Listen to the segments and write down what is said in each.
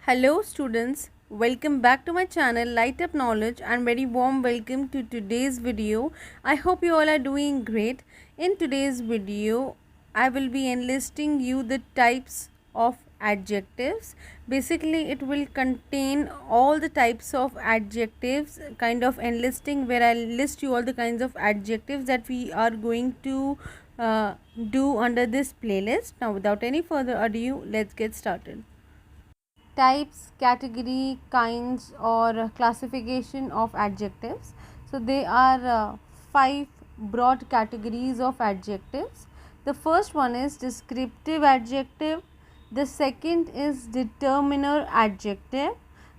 Hello students, welcome back to my channel Lightup Knowledge and very warm welcome to today's video. I hope you all are doing great. In today's video, I will be enlisting you the types of adjectives. Basically, it will contain all the types of adjectives, kind of enlisting where I list you all the kinds of adjectives that we are going to do under this playlist. Now, without any further ado, let's get started. Types, category, kinds or classification of adjectives. So there are five broad categories of adjectives. The first one is descriptive adjective, the second is determiner adjective,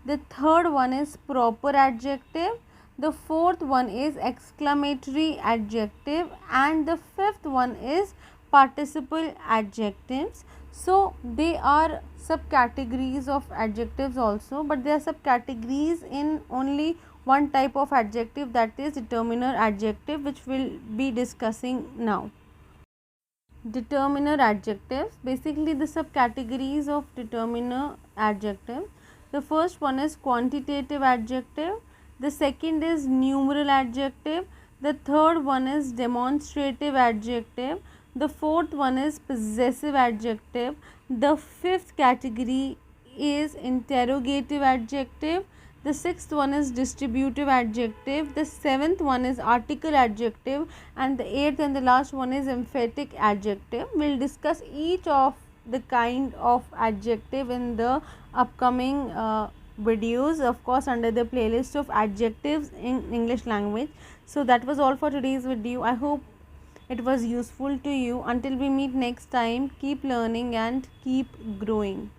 the third one is proper adjective, the fourth one is exclamatory adjective, and the fifth one is participle adjectives. So they are subcategories of adjectives also, but they are subcategories in only one type of adjective, that is determiner adjective, which we'll be discussing now. Determiner adjectives, basically the subcategories of determiner adjective. The first one is quantitative adjective, the second is numeral adjective, the third one is demonstrative adjective, the fourth one is possessive adjective, the fifth category is interrogative adjective, the sixth one is distributive adjective, the seventh one is article adjective, and the eighth and the last one is emphatic adjective. We'll discuss each of the kind of adjective in the upcoming videos, of course under the playlist of adjectives in English language. So that was all for today's video. I hope it was useful to you. Until we meet next time, keep learning and keep growing.